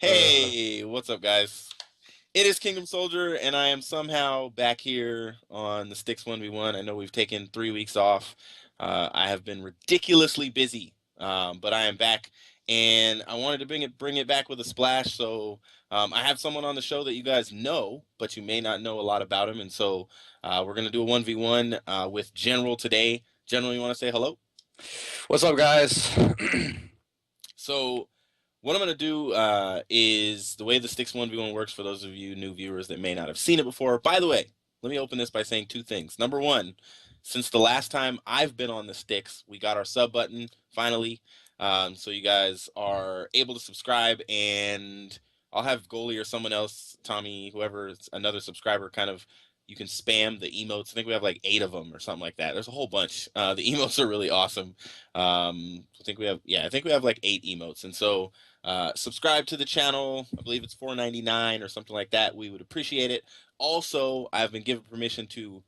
Hey, what's up, guys? It is Kingdom Soldier, and I am somehow back here on the STiKS 1v1. I know we've taken 3 weeks off. I have been ridiculously busy, but I am back, and I wanted to bring it back with a splash. So I have someone on the show that you guys know, but you may not know a lot about him, and so we're gonna do a 1v1 with General today. General, you want to say hello? What's up, guys? So what I'm going to do is the way the STiKS 1v1 works for those of you new viewers that may not have seen it before. By the way, let me open this by saying two things. Number one, since the last time I've been on the STiKS, we got our sub button finally. So you guys are able to subscribe, and I'll have Goalie or someone else, Tommy, whoever, another subscriber, kind of, you can spam the emotes. I think we have like 8 of them or something like that. There's a whole bunch. The emotes are really awesome. I think we have like 8 emotes. And so subscribe to the channel. I believe it's $4.99 or something like that. We would appreciate it. Also, I've been given permission to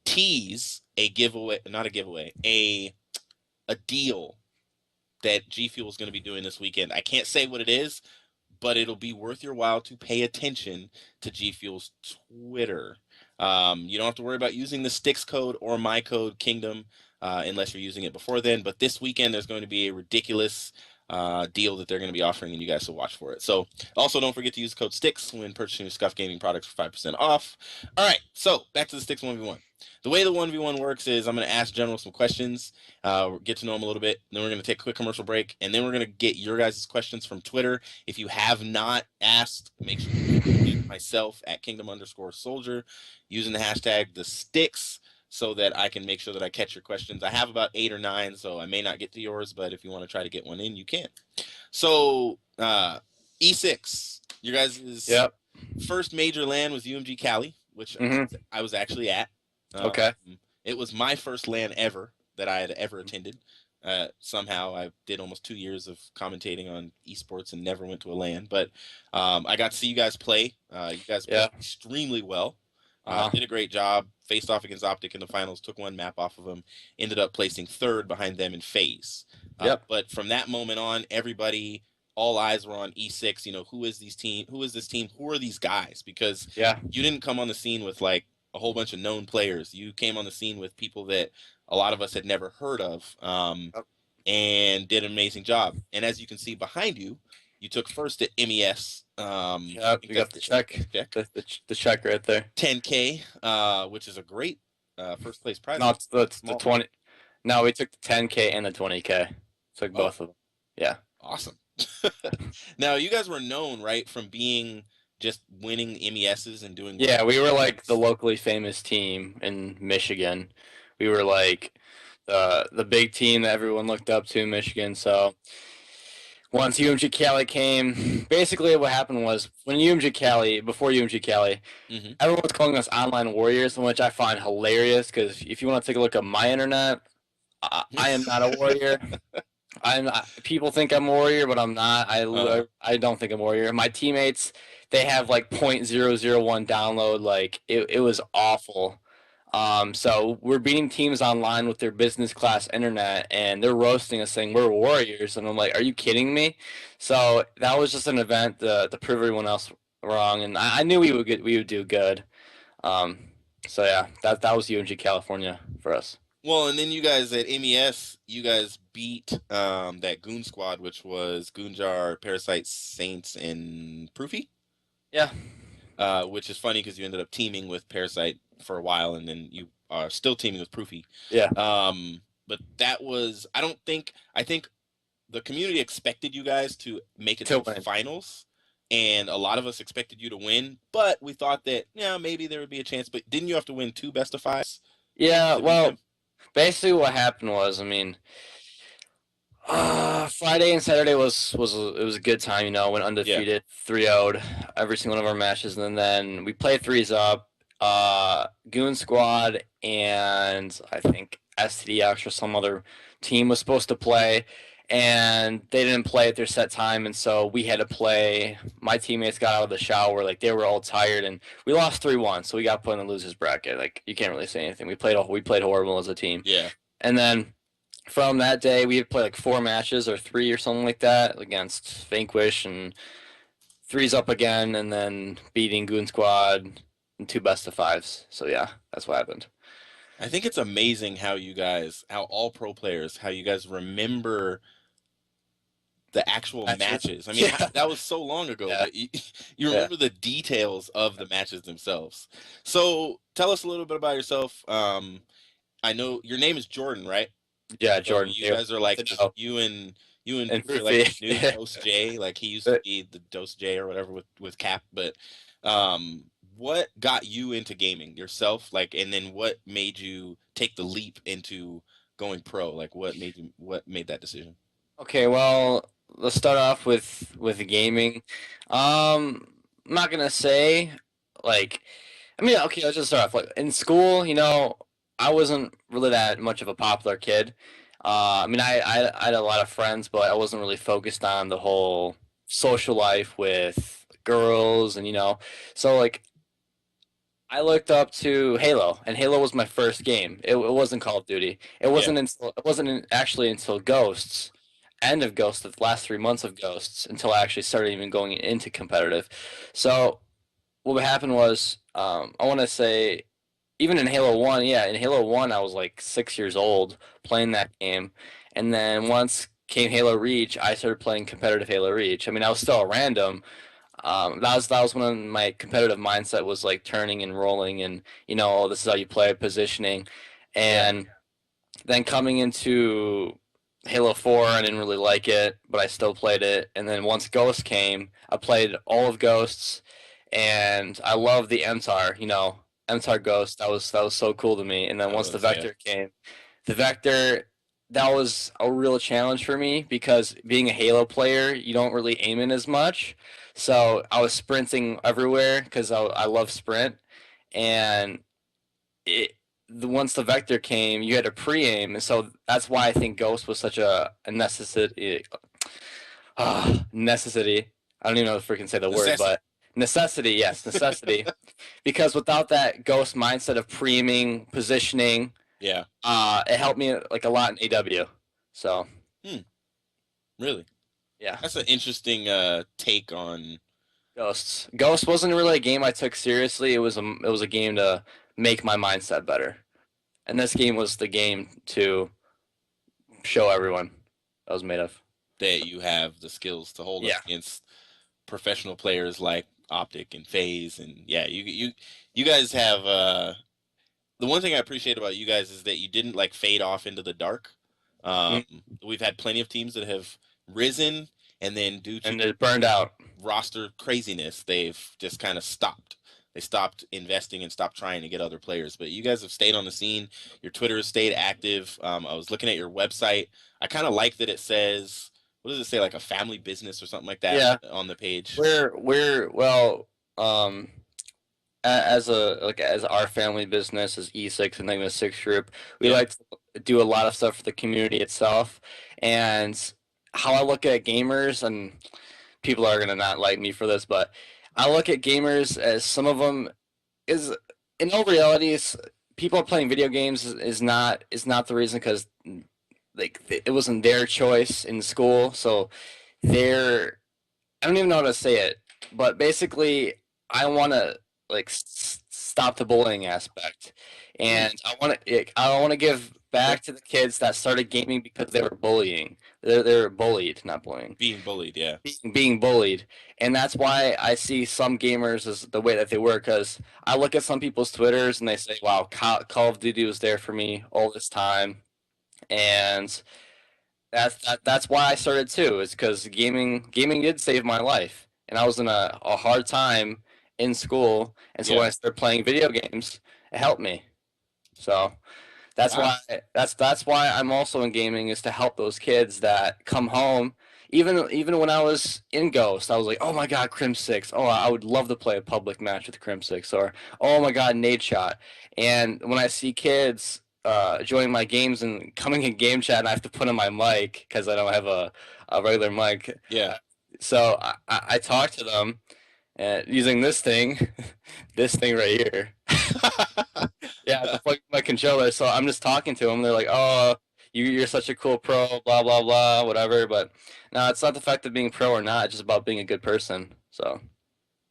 tease a giveaway, not a giveaway, a deal that G Fuel is going to be doing this weekend. I can't say what it is, but it'll be worth your while to pay attention to G Fuel's Twitter. You don't have to worry about using the STiKS code or my code Kingdom unless you're using it before then. But this weekend, there's going to be a ridiculous deal that they're going to be offering, and you guys should watch for it. So also don't forget to use code STiKS when purchasing your Scuff Gaming products for 5% off. All right, so back to the STiKS 1v1. The way the 1v1 works is I'm going to ask General some questions, get to know him a little bit, then we're going to take a quick commercial break, and then we're going to get your guys' questions from Twitter. If you have not asked, make sure you tweet myself at Kingdom_Soldier using the hashtag the STiKS, so that I can make sure that I catch your questions. I have about 8 or 9, so I may not get to yours, but if you want to try to get one in, you can. So E6, you guys' first major LAN was UMG Cali, which I was actually at. Okay. It was my first LAN ever that I had ever attended. Somehow I did almost 2 years of commentating on esports and never went to a LAN, but I got to see you guys play. You guys played extremely well. Did a great job. Faced off against Optic in the finals. Took one map off of them. Ended up placing 3rd behind them in FaZe. But from that moment on, everybody, all eyes were on E6. You know, who is this team? Who are these guys? Because you didn't come on the scene with like a whole bunch of known players. You came on the scene with people that a lot of us had never heard of, and did an amazing job. And as you can see behind you, you took first at MES. You got the check. The check right there. 10K, which is a great first place prize. No, it's the 20. No, we took the 10K and the 20K. Took both of them. Yeah. Awesome. Now, you guys were known, right, from being just winning MESs and doing. Yeah, we were like the locally famous team in Michigan. We were like the big team that everyone looked up to in Michigan. So once UMG Cali came, basically what happened was before UMG Cali, everyone was calling us online warriors, which I find hilarious because if you want to take a look at my internet, I am not a warrior. People think I'm a warrior, but I'm not. I don't think I'm a warrior. My teammates, they have like 0.001 download. Like it was awful. So we're beating teams online with their business class internet, and they're roasting us saying we're warriors, and I'm like, are you kidding me? So that was just an event to prove everyone else wrong, and I knew we would do good. So yeah, that was UMG California for us. Well, and then you guys at MES, you guys beat that Goon squad, which was Goonjar, Parasite, Saints, and Proofy. Yeah. Which is funny because you ended up teaming with Parasite for a while, and then you are still teaming with Proofy. Yeah. But that was, I think the community expected you guys to make it to the finals, and a lot of us expected you to win, but we thought that, maybe there would be a chance. But didn't you have to win 2 best of 5s? Yeah, well, basically what happened was, I mean, Friday and Saturday it was a good time, went undefeated, 3-0'd every single one of our matches, and then we played 3s up. Goon Squad and I think STiKS or some other team was supposed to play, and they didn't play at their set time, and so we had to play. My teammates got out of the shower, like they were all tired, and we lost 3-1, so we got put in the losers bracket. Like you can't really say anything. We played horrible as a team. Yeah. And then from that day, we had played like 4 matches or 3 or something like that against Vanquish and threes up again, and then beating Goon Squad and two best of fives. So yeah, that's what happened. I think it's amazing how you guys, how all pro players, how you guys remember the actual Matches. matches. I mean, Yeah, that was so long ago, yeah, but you yeah, remember the details of the matches themselves. So tell us a little bit about yourself. I know your name is Jordan, right? yeah. So Jordan, you you guys are have like to the know. you and And Drew are like Fruity. the new Dose J. Like he used to be the Dose J or whatever with Cap. But what got you into gaming yourself? Like, and then what made you take the leap into going pro? Like, what made that decision? Okay, well, let's start off with gaming. I'm not gonna say like, I mean, okay, let's just start off. Like in school, I wasn't really that much of a popular kid. I mean, I had a lot of friends, but I wasn't really focused on the whole social life with girls, and so like I looked up to Halo, and Halo was my first game. It wasn't Call of Duty. Yeah, Actually until Ghosts, end of Ghosts, the last 3 months of Ghosts, until I actually started even going into competitive. So what happened was, I want to say, even in Halo One, yeah, in Halo One, I was like 6 years old playing that game, and then once came Halo Reach, I started playing competitive Halo Reach. I mean, I was still a random, that was when my competitive mindset was like turning and rolling, and oh, this is how you play positioning, yeah. and then coming into Halo 4, I didn't really like it, but I still played it. And then once Ghost came, I played all of Ghosts, and I love the MTAR. MTAR Ghost. That was so cool to me. And then That once the was yeah. Vector came, the Vector, that was a real challenge for me because being a Halo player, you don't really aim in as much. So I was sprinting everywhere because I love sprint, and it once the Vector came, you had to pre-aim, and so that's why I think Ghost was such a necessity. Necessity. I don't even know if I can say the word, Necessity. but necessity. Yes, necessity. Because without that Ghost mindset of pre-aiming, positioning, Yeah. it helped me like a lot in AW. So Hmm. Really? yeah, That's an interesting take on. Ghosts. Ghost wasn't really a game I took seriously. It was a game to make my mindset better, and this game was the game to show everyone that was made of. That you have the skills to hold up Yeah. against professional players like Optic and FaZe, and yeah, you guys have the one thing I appreciate about you guys is that you didn't like fade off into the dark. Um, Mm. we've had plenty of teams that have risen, and then due to And it burned out. roster craziness, they've just kind of stopped. They stopped investing and stopped trying to get other players. But you guys have stayed on the scene. Your Twitter has stayed active. I was looking at your website. I kind of like that it says, what does it say, like a family business or something like that Yeah. on the page. We're well, um, as our family business as E6 and the Six Group, we Yeah, like to do a lot of stuff for the community itself. And how I look at gamers, and people are gonna not like me for this, but I look at gamers as some of them is in all realities, people are playing video games is not the reason because like it wasn't their choice in school, so they're I don't even know how to say it, but basically, I want to like stop the bullying aspect, hmm. and I want to give Yeah. back to the kids that started gaming because they were bullying. They're bullied, not bullying, Being bullied. Yeah, being bullied, and that's why I see some gamers as the way that they were. Because I look at some people's Twitters and they say, "Wow, Call of Duty was there for me all this time," and that's why I started too. Is because gaming did save my life, and I was in a hard time in school, and so yeah. when I started playing video games, it helped me. So that's Wow. why that's why I'm also in gaming, is to help those kids that come home. Even when I was in Ghost, I was like, oh my god, Crim Six. Oh, I would love to play a public match with Crim Six, or oh my god, Nade Shot. And when I see kids joining my games and coming in game chat, and I have to put on my mic because I don't have a regular mic. Yeah. So I talk to them using this thing, this thing right here. Yeah, to plug my controller. So I'm just talking to them. They're like, "Oh, you're such a cool pro, blah blah blah, whatever." But no, it's not the fact of being pro or not. It's just about being a good person. So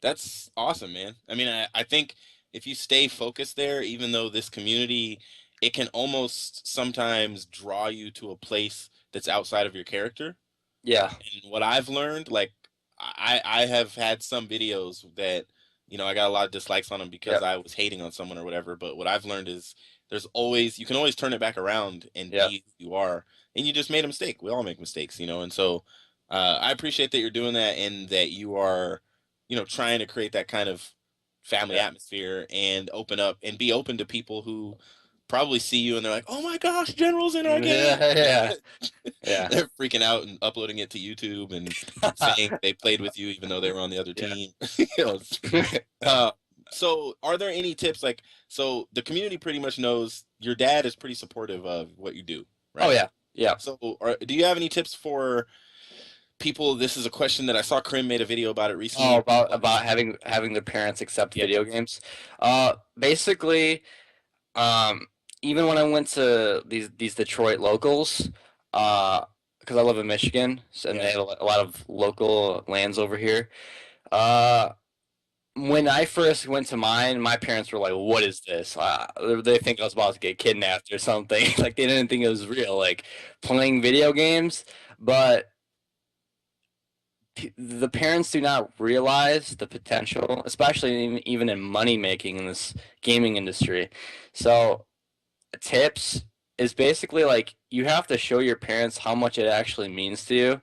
That's awesome, man. I mean, I think if you stay focused there, even though this community, it can almost sometimes draw you to a place that's outside of your character. yeah, And what I've learned, like I have had some videos that, I got a lot of dislikes on them because yeah, I was hating on someone or whatever. But what I've learned is you can always turn it back around and yeah, be who you are. And you just made a mistake. We all make mistakes, And so I appreciate that you're doing that and that you are, trying to create that kind of family yeah, atmosphere and open up and be open to people who probably see you and they're like, "Oh my gosh, General's in our game." yeah, yeah, yeah. They're freaking out and uploading it to YouTube and saying they played with you even though they were on the other Yeah. team. Uh, so are there any tips so the community pretty much knows your dad is pretty supportive of what you do, Oh right? yeah, yeah. So do you have any tips for people? This is a question that I saw Krim made a video about it Oh, recently. about having their parents accept Yeah. video games. Basically, um, even when I went to these Detroit locals, because I live in Michigan, and Yeah. they have a lot of local lands over here. Uh, when I first went to mine, my parents were like, "What is this?" They think I was about to get kidnapped or something. Like they didn't think it was real, like playing video games. But the parents do not realize the potential, especially even in money making in this gaming industry. So tips is basically like you have to show your parents how much it actually means to you,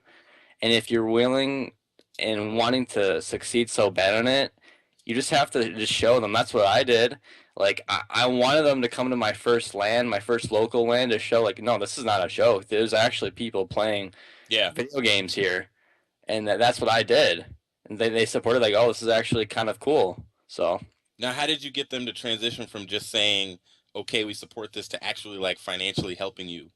and if you're willing and wanting to succeed so bad in it, you just have to just show them. That's what I did. Like I wanted them to come to my first land, my first local land, to show like, no, this is not a joke. There's actually people playing Yeah. video games here, and that's what I did. And they supported like, oh, this is actually kind of cool. So Now, how did you get them to transition from just saying, "Okay, we support this," to actually like financially helping you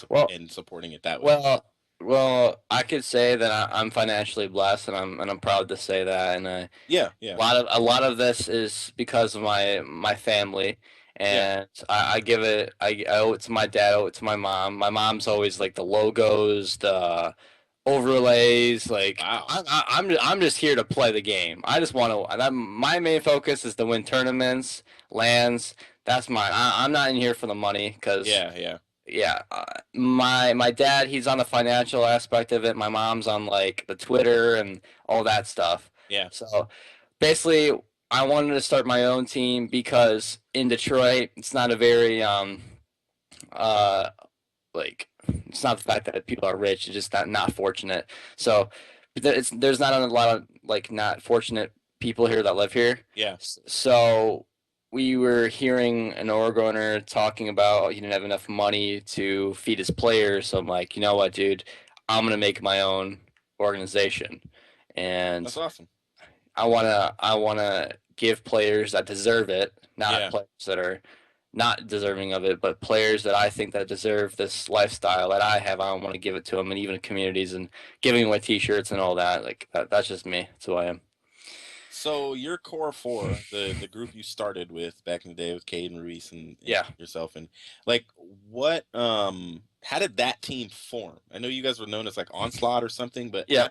well, and supporting it that way? well, I could say that I'm financially blessed, and I'm proud to say that. And Yeah, yeah, a lot of this is because of my family, yeah. and I give it I owe it to my dad, I owe it to my mom. My mom's always like the logos, the overlays. Like Wow. I'm just here to play the game. I just want to. My main focus is to win tournaments, lands. That's mine. I'm not in here for the money because Yeah, yeah, yeah, my dad, he's on the financial aspect of it. My mom's on like the Twitter and all that stuff. yeah. So basically, I wanted to start my own team because in Detroit, it's not a very uh like it's not the fact that people are rich, it's just not fortunate. So there's not a lot of like not fortunate people here that live here. Yeah. So we were hearing an Oregoner talking about he didn't have enough money to feed his players. So I'm like, you know what, dude, I'm gonna make my own organization, and That's awesome. I wanna give players that deserve it, not Yeah. players that are not deserving of it, but players that I think that deserve this lifestyle that I have. I want to give it to them, and even communities and giving away T-shirts and all that. Like that's just me. That's who I am. So your core four, the group you started with back in the day with Cade and Ruiz and Yeah, yourself, and like what how did that team form? I know you guys were known as like Onslaught or something, but yeah.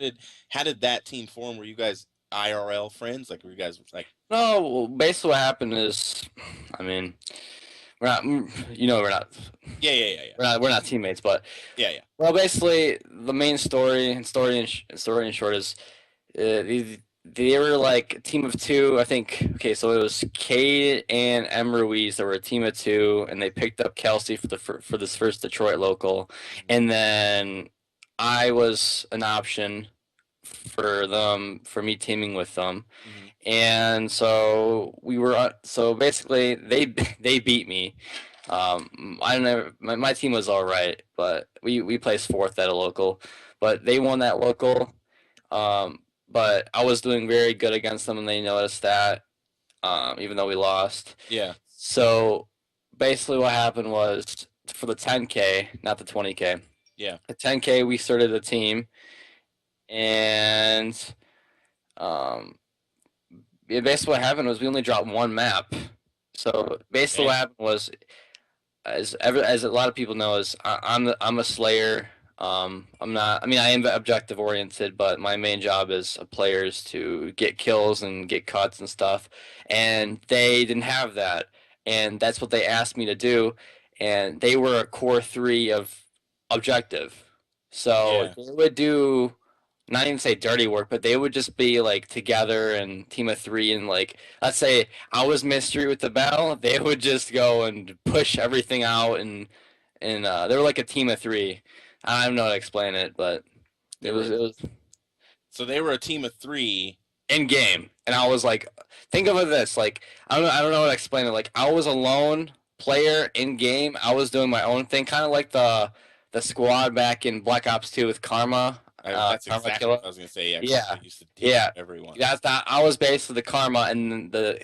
how did that team form? Were you guys IRL friends? Like were you guys like No, well, basically what happened is, I mean, we're not, we're not, Yeah, yeah, yeah, yeah. we're not teammates, but Yeah, yeah. well, basically the main story in short is, they were like a team of two. I think. Okay, so it was Cade and M Ruiz that were a team of two, and they picked up Kelsey for this first Detroit local, Mhm, and then I was an option for them for me teaming with them, mhm. and so we were so basically they beat me. I don't know. My team was all right, but we placed fourth at a local, but they won that local. But I was doing very good against them, and they noticed that. Even though we lost. Yeah, So basically, what happened was for the 10K, not the 20K. yeah. The 10K, we started a team, and um, yeah, basically what happened was we only dropped one map. So basically what Dang. happened was, as a lot of people know, is I'm a Slayer. I'm not. I mean, I am objective oriented, but my main job is a player is to get kills and get cuts and stuff. And they didn't have that, and that's what they asked me to do. And they were a core three of objective, so Yeah. they would do not even say dirty work, but they would just be like together and team of three. And like, let's say I was mystery with the bell, they would just go and push everything out, and they were like a team of three. I don't know how to explain it, but They it were was it was so they were a team of three. in game, and I was like, think of it this like I don't know how to explain it. Like I was a lone player in game. I was doing my own thing, kind of like the squad back in Black Ops 2 with Karma, That's Karma exactly Killer. what I was gonna say. Yeah, Yeah, Karma used to do yeah. whatever he wanted. That's that. I was basically the Karma, and then the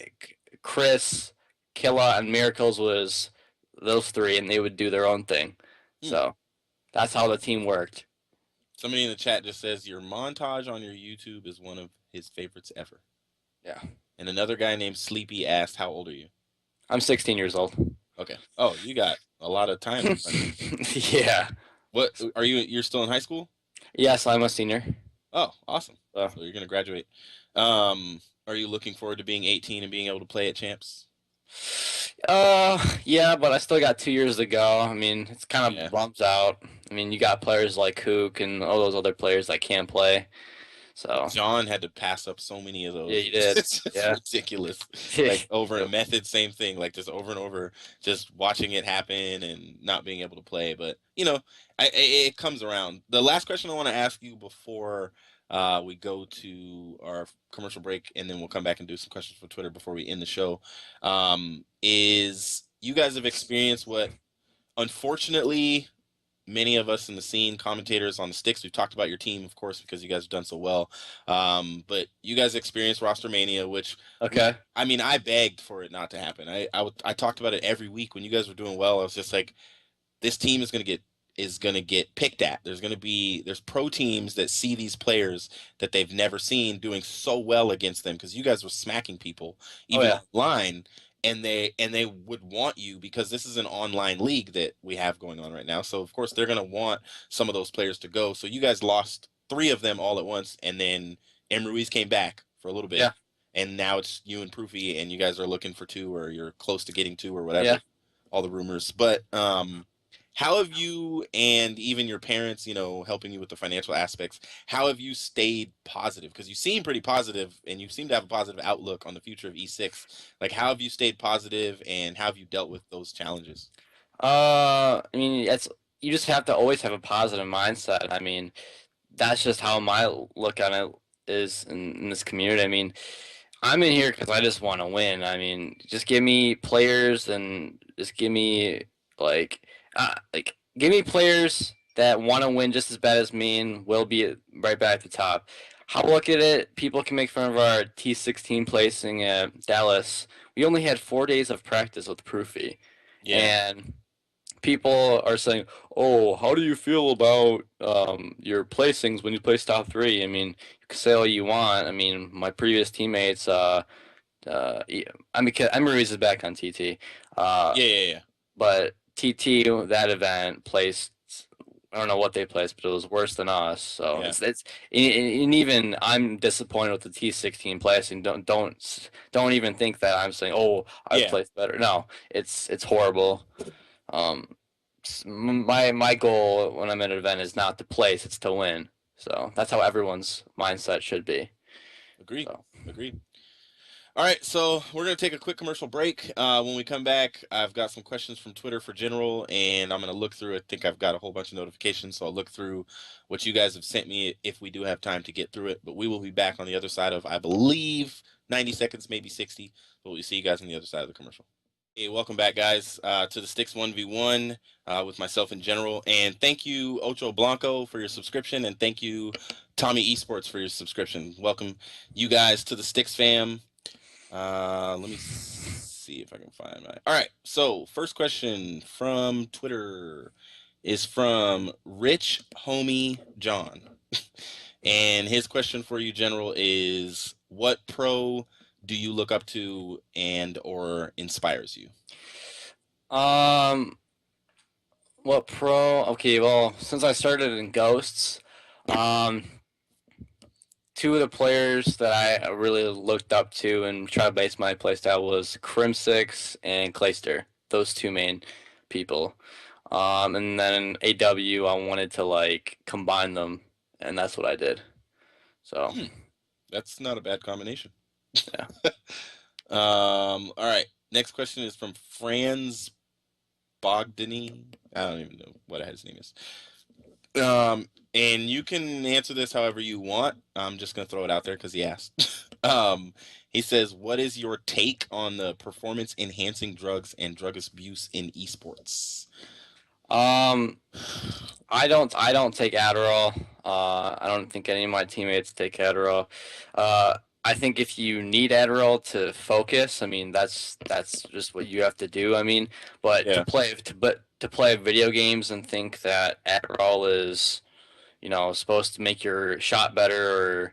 Chris, Killa, and Miracles was those three, and they would do their own thing. Hmm. So that's how the team worked. Somebody in the chat just says your montage on your YouTube is one of his favorites ever. Yeah. And another guy named Sleepy asked, "How old are you?" I'm 16 years old. Okay. Oh, you got a lot of time in front of you. Yeah. What are you? You're still in high school? Yes, I'm a senior. Oh, awesome. So, So you're gonna graduate. Are you looking forward to being 18 and being able to play at champs? yeah, but I still got 2 years to go. I mean, it's kind Yeah. of bumps out. I mean, you got players like Hook and all those other players that can't play. So, John had to pass up so many of yeah, those. you did. It's just Yeah. ridiculous. Like over a method, same thing. Like just over and over, just watching it happen and not being able to play. But it comes around. The last question I want to ask you before we go to our commercial break, and then we'll come back and do some questions for Twitter before we end the show, is you guys have experienced what, unfortunately, many of us in the scene, commentators on the sticks, we've talked about your team, of course, because you guys have done so well. But you guys experienced roster mania, which Okay. I mean, I begged for it not to happen. I talked about it every week when you guys were doing well. I was just like, this team is gonna get picked at. There's pro teams that see these players that they've never seen doing so well against them because you guys were smacking people Oh even yeah. online, and they would want you because this is an online league that we have going on right now. So of course they're gonna want some of those players to go. So you guys lost three of them all at once, and then M. Ruiz came back for a little bit, Yeah. and now it's you and Proofy, and you guys are looking for two, or you're close to getting two, or Yeah. whatever. All the rumors, but how have you and even your parents, helping you with the financial aspects, how have you stayed positive? Because you seem pretty positive and you seem to have a positive outlook on the future of E6. Like, how have you stayed positive and how have you dealt with those challenges? I mean, it's you just have to always have a positive mindset. I mean, that's just how my look on it is in this community. I mean, I'm in here because I just want to win. I mean, just give me players and just give me like, give me players that want to win just as bad as me and will be right back at the top. How I look at it, people can make fun of our T16 placing at Dallas. We only had 4 days of practice with Proofy, Yeah. and people are saying, "Oh, how do you feel about your placings when you place top three?" I mean, you can say all you want. I mean, my previous teammates, yeah, I mean, I'm Ruiz is back on TT, Yeah, yeah, yeah. but TT that event placed. I don't know what they placed, but it was worse than us. So Yeah. and even I'm disappointed with the T16 placing. Don't even think that I'm saying, "Oh, I Yeah. placed better." No, it's horrible. Um, my goal when I'm at an event is not to place, it's to win. So that's how everyone's mindset should be. Agreed. So Agreed. All right, so we're going to take a quick commercial break. When we come back, I've got some questions from Twitter for general, and I'm going to look through. I think I've got a whole bunch of notifications, so I'll look through what you guys have sent me if we do have time to get through it. But we will be back on the other side of, I believe, 90 seconds, maybe 60. But we'll see you guys on the other side of the commercial. Hey, welcome back, guys, to the STiKS 1v1 with myself in general. And thank you, Ocho Blanco, for your subscription, and thank you, Tommy Esports, for your subscription. Welcome, you guys, to the STiKS fam. Let me see if I can find my. All right. So first question from Twitter is from Rich Homie John, and his question for you, General, is what pro do you look up to and or inspires you? um What pro? Okay, well, since I started in Ghosts, um, two of the players that I really looked up to and tried to base my playstyle was Crimsix and Clayster. Those two main people. And then AW, I wanted to like combine them, and that's what I did. So Hmm, that's not a bad combination. yeah. All right. Next question is from Franz Bogdany. I don't even know what his name is. And you can answer this however you want. I'm just gonna throw it out there because he asked. He says, "What is your take on the performance-enhancing drugs and drug abuse in esports?" Um, I don't take Adderall. I don't think any of my teammates take Adderall. I think if you need Adderall to focus, I mean that's just what you have to do. I mean, but Yeah, to play video games and think that Adderall is, supposed to make your shot better or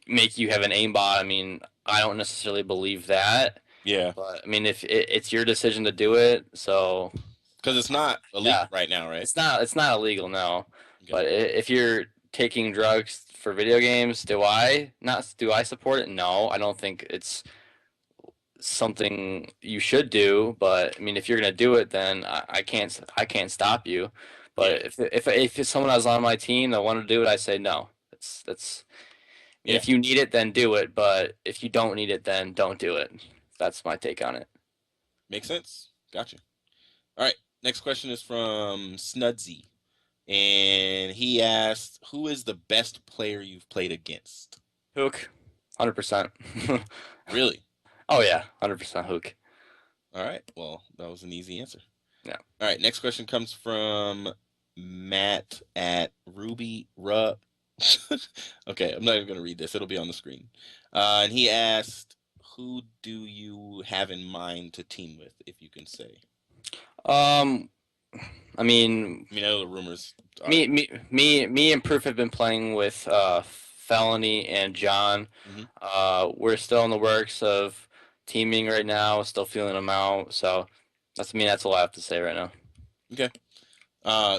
make you have an aimbot. I mean, I don't necessarily believe that. yeah, But I mean, if it's your decision to do it, so because it's not illegal yeah, right now, right? it's not illegal, no. Okay. But if you're taking drugs for video games, do I support it? No, I don't think it's something you should do. But I mean, if you're gonna do it, then I can't stop you. Yeah, But if it's someone that's on my team that want to do it, I say no. That's. I mean, yeah, if you need it, then do it. But if you don't need it, then don't do it. That's my take on it. makes sense. Gotcha. All right. Next question is from Snudsy, and he asked, "Who is the best player you've played against?" Hook, 100%. Really? Oh yeah, 100% hook. All right. Well, that was an easy answer. Yeah. All right. Next question comes from Matt at Ruby Ru. Okay, I'm not even gonna read this. It'll be on the screen. And he asked, "Who do you have in mind to team with, if you can say?" Um, I mean, I mean, I know the rumors are. me and Proof have been playing with Felony and John. Hmm. We're still in the works of teaming right now. Still feeling them out. So that's all I have to say right now. Okay.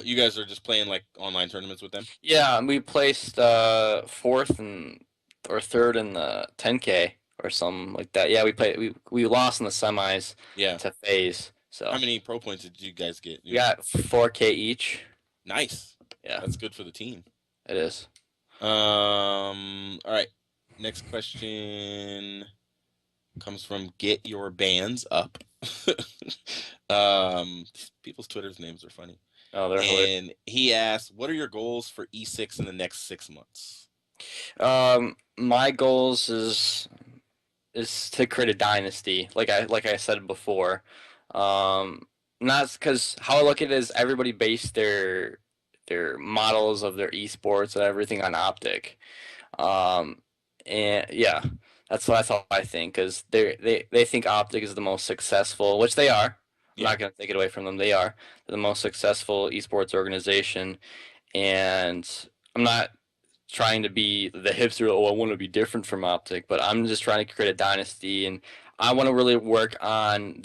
You guys are just playing like online tournaments with them? Yeah, we placed fourth and or third in the 10K or something like that. Yeah, we lost in the semis Yeah. to FaZe. How So many pro points did you guys get? we got 4K each. Nice. Yeah, That's good for the team. it is. All right. Next question comes from Get Your Bands Up. People's Twitter's names are funny. Oh, they're hilarious. And he asked, "What are your goals for E6 in the next 6 months?" My goals is to create a dynasty, like I said before. Um, not because how I look at it is everybody based their models of their esports and everything on Optic. Um, and yeah, that's all I think because they think Optic is the most successful, which they are. I'm Yeah. not gonna take it away from them. They're the most successful esports organization, and I'm not trying to be the hipster. Oh, I want to be different from Optic, but I'm just trying to create a dynasty, and I want to really work on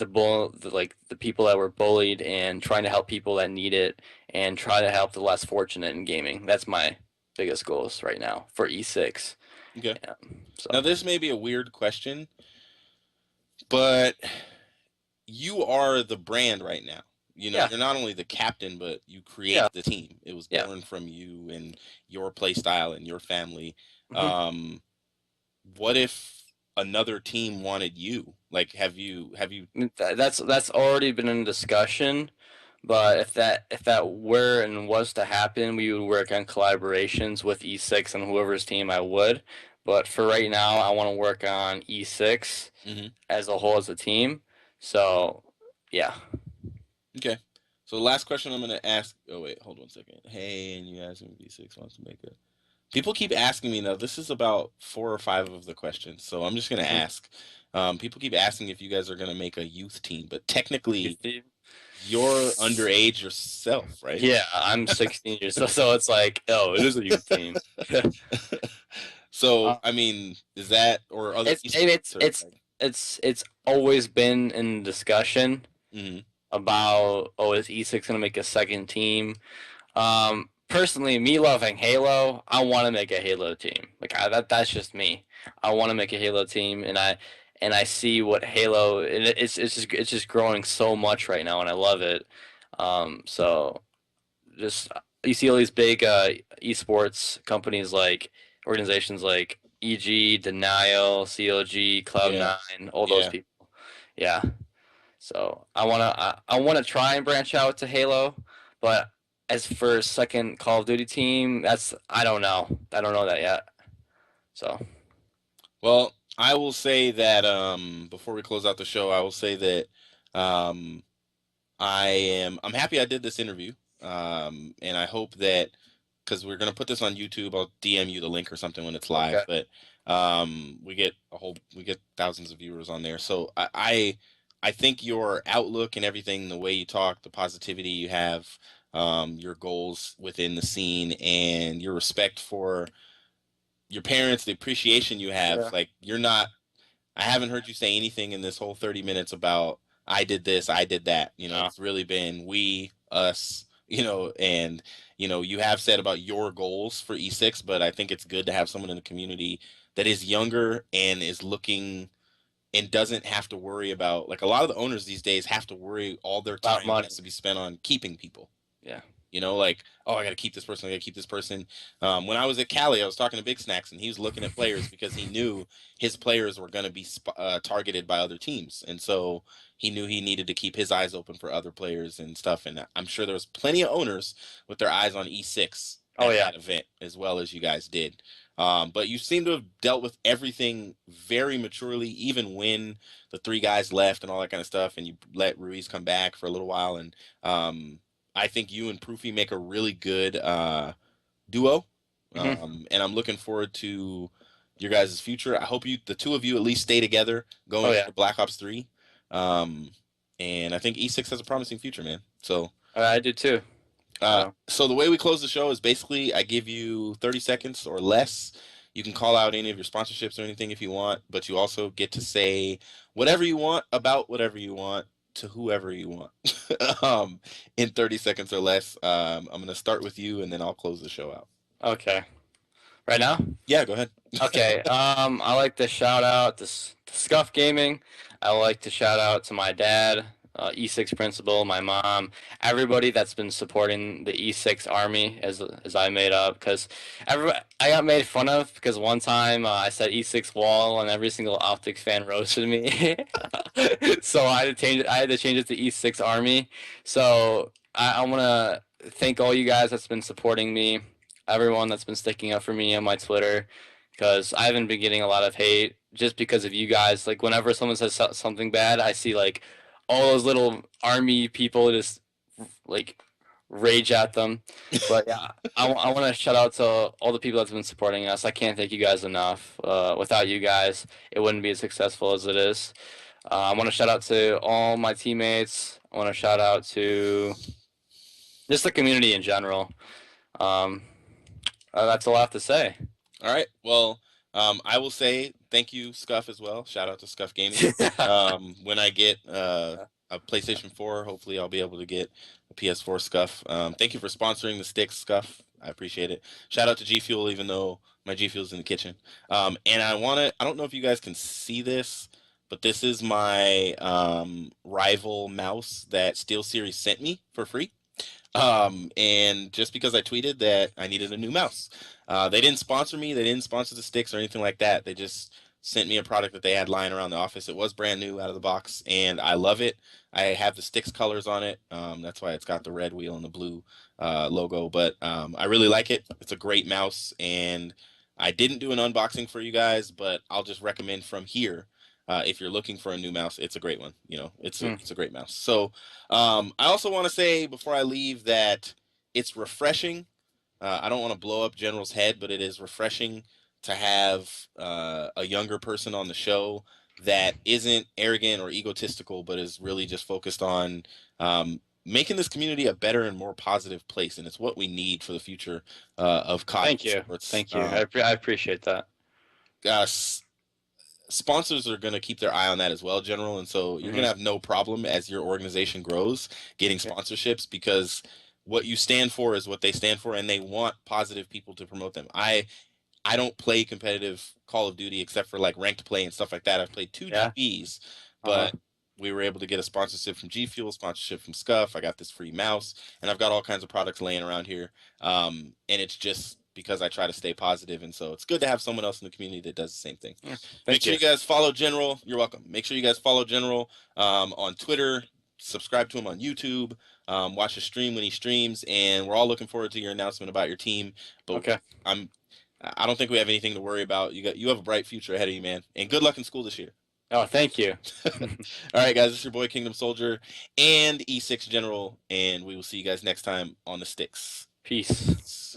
like the people that were bullied, and trying to help people that need it, and try to help the less fortunate in gaming. That's my biggest goals right now for E6. Okay. Yeah. Now, So this may be a weird question, but you are the brand right now. You know, yeah, you're not only the captain, but you yeah, create the team. It was yeah. born from you and your play style and your family. hmm Um, what if another team wanted you? Like, have you? That's already been in discussion. But if that were and was to happen, we would work on collaborations with E6 and whoever's team I would. But for right now, I want to work on E6 Hmm. as a whole as a team. So, yeah. Okay. So the last question I'm gonna ask. Oh wait, hold 1 second. Hey, and you asked me V6 wants to make a. People keep asking me now. This is about 4 or 5 of the questions, so I'm just gonna Mhm. ask. People keep asking if you guys are gonna make a youth team, but You technically see? you're underage yourself, right? Yeah, I'm 16 years old, so it's like, oh, it is a youth team. So Uh, I mean, is that or other it's esports it's or it's like? it's it's always been in discussion. Mhm. about, oh, is E6 gonna make a second team? Personally, me loving Halo, I want to make a Halo team. Like that's just me. I want to make a Halo team, and I see what Halo, and it's just growing so much right now, and I love it. So just you see all these big esports companies like organizations like EG, Denial, CLG, Yeah, Cloud9, all those yeah. people. Yeah. So I wanna try and branch out to Halo, but as for a second Call of Duty team, that's I don't know. I don't know that yet. So Well, I will say that before we close out the show, I will say that um, I'm happy I did this interview. And I hope that because we're gonna put this on YouTube, I'll DM you the link or something when it's live. okay. But we get thousands of viewers on there. So I think your outlook and everything, the way you talk, the positivity you have, your goals within the scene, and your respect for your parents, the appreciation you have, Yeah. like you're not I haven't heard you say anything in this whole 30 minutes about I did this, I did that. No. It's really been we, us, and you have said about your goals for E6, but I think it's good to have someone in the community that is younger and is looking and doesn't have to worry about like a lot of the owners these days have to worry all their About time money. has to be spent on keeping people. Yeah. Like, oh, I got to keep this person. I got to keep this person. When I was at Cali, I was talking to Big Snacks, and he was looking at players because he knew his players were going to be targeted by other teams, and so he knew he needed to keep his eyes open for other players and stuff. And I'm sure there was plenty of owners with their eyes on E6 Oh at yeah. that event as well as you guys did. But you seem to have dealt with everything very maturely, even when the three guys left and all that kind of stuff, and you let Ruiz come back for a little while, and um, I think you and Proofy make a really good duo, Hmm. and I'm looking forward to your guys' future. I hope the two of you at least stay together Oh going yeah. into Black Ops 3. Um, and I think E6 has a promising future, man. So, I do too. So so the way we close the show is basically I give you 30 seconds or less. You can call out any of your sponsorships or anything if you want, but you also get to say whatever you want about whatever you want to whoever you want in 30 seconds or less. I'm going to start with you and then I'll close the show out. okay. Right now? Yeah, go ahead. Okay. I like to shout out to Scuff Gaming. I like to shout out to my dad, E6 principal, my mom, everybody that's been supporting the E6 army as I made up because I got made fun of because one time I said E6 wall and every single optics fan roasted me. So I had to change it. I had to change it to E6 army. So I want to thank all you guys that's been supporting me, everyone that's been sticking up for me on my Twitter because I haven't been getting a lot of hate just because of you guys. Like whenever someone says something bad, I see like all those little army people just like rage at them. But yeah, I want to shout out to all the people that's been supporting us. I can't thank you guys enough. Without you guys, it wouldn't be as successful as it is. I want to shout out to all my teammates. I want to shout out to just the community in general. Um, that's all I have to say. All right. Well, I will say thank you, Scuff, as well. Shout out to Scuff Gaming. When I get a PlayStation 4, hopefully I'll be able to get a PS4 Scuff. Thank you for sponsoring the STiKS Scuff. I appreciate it. Shout out to G Fuel, even though my G Fuel's in the kitchen. And I don't know if you guys can see this, but this is my rival mouse that SteelSeries sent me for free. And just because I tweeted that I needed a new mouse, they didn't sponsor me. They didn't sponsor the STiKS or anything like that. They just sent me a product that they had lying around the office. It was brand new out of the box, and I love it. I have the STiKS colors on it. That's why it's got the red wheel and the blue logo. But I really like it. It's a great mouse, and I didn't do an unboxing for you guys, but I'll just recommend from here. If you're looking for a new mouse, it's a great one. Hmm. It's a great mouse. So I also want to say before I leave that it's refreshing. I don't want to blow up General's head, but it is refreshing to have a younger person on the show that isn't arrogant or egotistical, but is really just focused on making this community a better and more positive place. And it's what we need for the future of COD Thank you. esports. Thank you. I appreciate that. Uh, sponsors are going to keep their eye on that as well, General. And so you're going to have no problem as your organization grows getting Yeah. sponsorships because what you stand for is what they stand for, and they want positive people to promote them. I don't play competitive Call of Duty except for like ranked play and stuff like that. I've played two Yeah. GPs, Uh-huh. but we were able to get a sponsorship from G Fuel, sponsorship from Scuff. I got this free mouse, and I've got all kinds of products laying around here. And it's just because I try to stay positive, and so it's good to have someone else in the community that does the same thing. Yeah. Make Thank sure you. you guys follow General. You're welcome. Make sure you guys follow General on Twitter. Subscribe to him on YouTube. Watch his stream when he streams, and we're all looking forward to your announcement about your team. But Okay. I don't think we have anything to worry about. You have a bright future ahead of you, man. And good luck in school this year. Oh, thank you. All right, guys, this is your boy Kingdom Soldier and E6 General, and we will see you guys next time on the STiKS. Peace.